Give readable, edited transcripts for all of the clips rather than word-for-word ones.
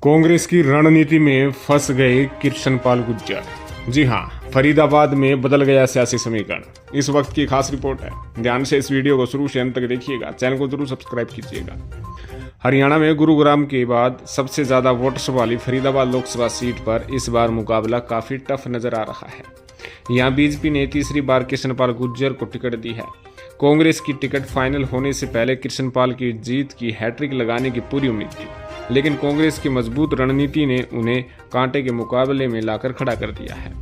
कांग्रेस की रणनीति में फंस गए कृष्णपाल गुर्जर। जी हां, फरीदाबाद में बदल गया सियासी समीकरण। इस वक्त की खास रिपोर्ट है, ध्यान से इस वीडियो को शुरू से अंत तक देखिएगा। चैनल को जरूर सब्सक्राइब कीजिएगा। हरियाणा में गुरुग्राम के बाद सबसे ज्यादा वोटर्स वाली फरीदाबाद लोकसभा सीट पर इस बार मुकाबला काफी टफ नजर आ रहा है। यहां बीजेपी ने तीसरी बार कृष्णपाल गुर्जर को टिकट दी है। कांग्रेस की टिकट फाइनल होने से पहले कृष्णपाल की जीत की हैट्रिक लगाने की पूरी उम्मीद थी, लेकिन कांग्रेस की मजबूत रणनीति ने उन्हें कांटे के मुकाबले में लाकर खड़ा कर दिया है।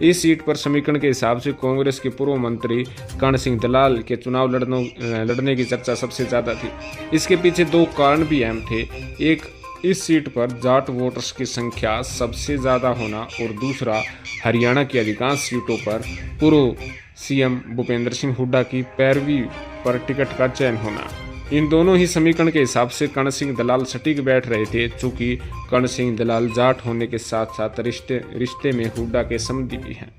इस सीट पर समीकरण के हिसाब से कांग्रेस के पूर्व मंत्री कर्ण सिंह दलाल के चुनाव लड़ने की चर्चा सबसे ज्यादा थी। इसके पीछे दो कारण भी अहम थे। एक, इस सीट पर जाट वोटर्स की संख्या सबसे ज्यादा होना, और दूसरा, हरियाणा की अधिकांश सीटों पर पूर्व सीएम भूपेंद्र सिंह हुड्डा की पैरवी पर टिकट का चयन होना। इन दोनों ही समीकरण के हिसाब से कर्ण सिंह दलाल सटीक बैठ रहे थे। चूंकि कर्ण सिंह दलाल जाट होने के साथ साथ रिश्ते में हुड्डा के समधी भी हैं,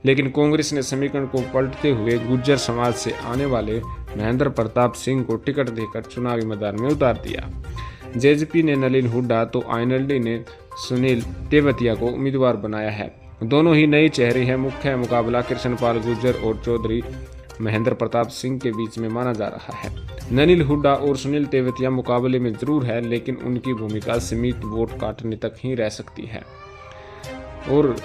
लेकिन कांग्रेस ने समीकरण को पलटते हुए गुर्जर समाज से आने वाले महेंद्र प्रताप सिंह को टिकट देकर चुनावी मैदान में उतार दिया। जेजेपी ने नलिन हुड्डा तो आईएनएलडी ने सुनील तेवतिया को उम्मीदवार बनाया है। दोनों ही नए चेहरे हैं। मुख्य मुकाबला कृष्णपाल गुर्जर और चौधरी महेंद्र प्रताप सिंह के बीच में माना जा रहा है। नलिन हुड्डा और सुनील तेवतिया मुकाबले में जरूर है, लेकिन उनकी भूमिका सीमित वोट काटने तक ही रह सकती है। और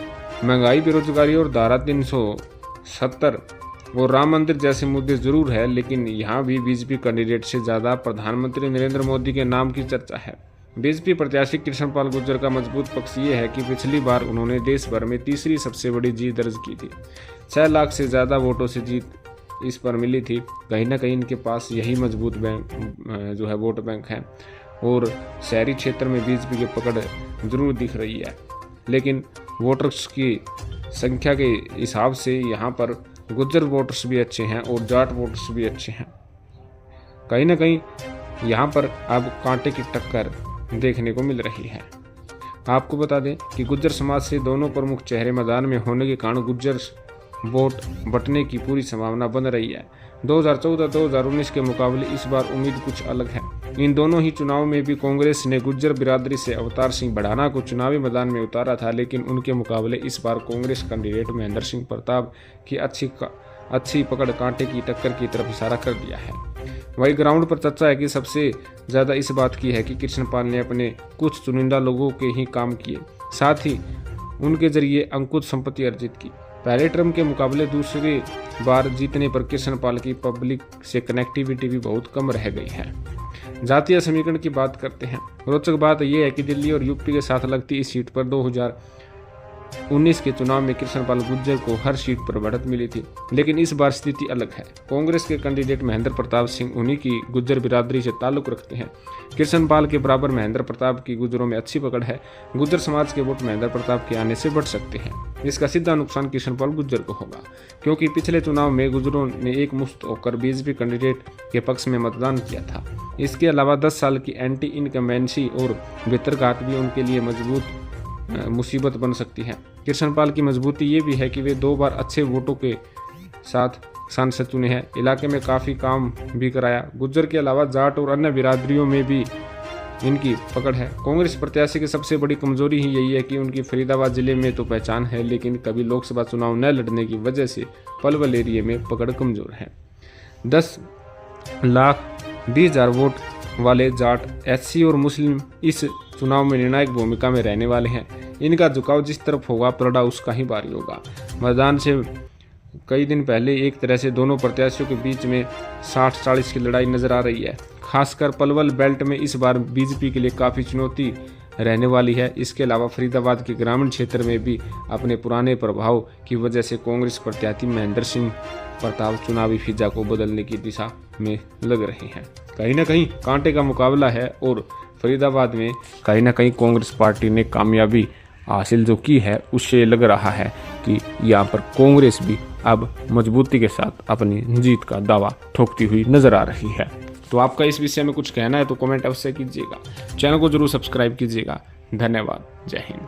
महंगाई, बेरोजगारी और धारा 370 और राम मंदिर जैसे मुद्दे जरूर है, लेकिन यहाँ भी बीजेपी कैंडिडेट से ज्यादा प्रधानमंत्री नरेंद्र मोदी के नाम की चर्चा है। बीजेपी प्रत्याशी कृष्णपाल गुर्जर का मजबूत पक्ष ये है कि पिछली बार उन्होंने देश भर में तीसरी सबसे बड़ी जीत दर्ज की थी। 6 लाख से ज्यादा वोटों से जीत इस पर मिली थी। कहीं ना कहीं इनके पास यही मजबूत वोट बैंक है, और शहरी क्षेत्र में बीजेपी की पकड़ जरूर दिख रही है। लेकिन वोटर्स की संख्या के हिसाब से यहाँ पर गुर्जर वोटर्स भी अच्छे हैं और जाट वोटर्स भी अच्छे हैं। कहीं ना कहीं यहाँ पर अब कांटे की टक्कर देखने को मिल रही है। आपको बता दें कि गुर्जर समाज से दोनों प्रमुख चेहरे मैदान में होने के कारण गुर्जर वोट बंटने की पूरी संभावना बन रही है। 2014-2019 के मुकाबले इस बार उम्मीद कुछ अलग है। इन दोनों ही चुनाव में भी कांग्रेस ने गुर्जर बिरादरी से अवतार सिंह बढ़ाना को चुनावी मैदान में उतारा था, लेकिन उनके मुकाबले इस बार कांग्रेस कैंडिडेट महेंद्र सिंह प्रताप की अच्छी पकड़ कांटे की टक्कर की तरफ इशारा कर दिया है। वही ग्राउंड पर चर्चा है कि सबसे ज्यादा इस बात की है कि कृष्णपाल ने अपने कुछ चुनिंदा लोगों के ही काम किए, साथ ही उनके जरिए अंकुश संपत्ति अर्जित की। पहले टर्म के मुकाबले दूसरी बार जीतने पर कृष्णपाल की पब्लिक से कनेक्टिविटी भी बहुत कम रह गई है। जातीय समीकरण की बात करते हैं। रोचक बात यह है कि दिल्ली और यूपी के साथ लगती इस सीट पर 2019 के चुनाव में कृष्णपाल गुर्जर को हर सीट पर बढ़त मिली थी, लेकिन इस बार स्थिति अलग है। कांग्रेस के कैंडिडेट महेंद्र प्रताप सिंह उन्हीं की गुर्जर बिरादरी से ताल्लुक रखते हैं। कृष्णपाल के बराबर महेंद्र प्रताप की गुर्जरों में अच्छी पकड़ है। गुर्जर समाज के वोट महेंद्र प्रताप के आने से बढ़ सकते हैं। इसका सीधा नुकसान कृष्णपाल गुर्जर को होगा, क्योंकि पिछले चुनाव में गुर्जरों ने एक मुश्त होकर बीजेपी कैंडिडेट के पक्ष में मतदान किया था। इसके अलावा 10 साल की एंटी इनकम्बेंसी और बेतरघात भी उनके लिए मुसीबत बन सकती है। कृष्णपाल की मजबूती ये भी है कि वे 2 बार अच्छे वोटों के साथ सांसद चुने हैं। इलाके में काफ़ी काम भी कराया। गुर्जर के अलावा जाट और अन्य बिरादरियों में भी इनकी पकड़ है। कांग्रेस प्रत्याशी की सबसे बड़ी कमजोरी ही यही है कि उनकी फरीदाबाद जिले में तो पहचान है, लेकिन कभी लोकसभा चुनाव न लड़ने की वजह से पलवल एरिया में पकड़ कमजोर है। 10,20,000 वोट वाले जाट, एससी और मुस्लिम इस चुनाव में निर्णायक भूमिका में रहने वाले हैं। इनका झुकाव जिस तरफ होगा, पलड़ा उसका ही भारी होगा। मैदान से कई दिन पहले एक तरह से दोनों प्रत्याशियों के बीच में 60-40 की लड़ाई नजर आ रही है। खासकर पलवल बेल्ट में इस बार बीजेपी के लिए काफ़ी चुनौती रहने वाली है। इसके अलावा फरीदाबाद के ग्रामीण क्षेत्र में भी अपने पुराने प्रभाव की वजह से कांग्रेस प्रत्याशी महेंद्र सिंह प्रताप चुनावी फिजा को बदलने की दिशा में लग रहे हैं। कहीं ना कहीं कांटे का मुकाबला है, और फरीदाबाद में कहीं ना कहीं कांग्रेस पार्टी ने कामयाबी हासिल जो की है, उससे लग रहा है कि यहाँ पर कांग्रेस भी अब मजबूती के साथ अपनी जीत का दावा ठोकती हुई नजर आ रही है। तो आपका इस विषय में कुछ कहना है तो कमेंट अवश्य कीजिएगा। चैनल को जरूर सब्सक्राइब कीजिएगा। धन्यवाद। जय हिंद।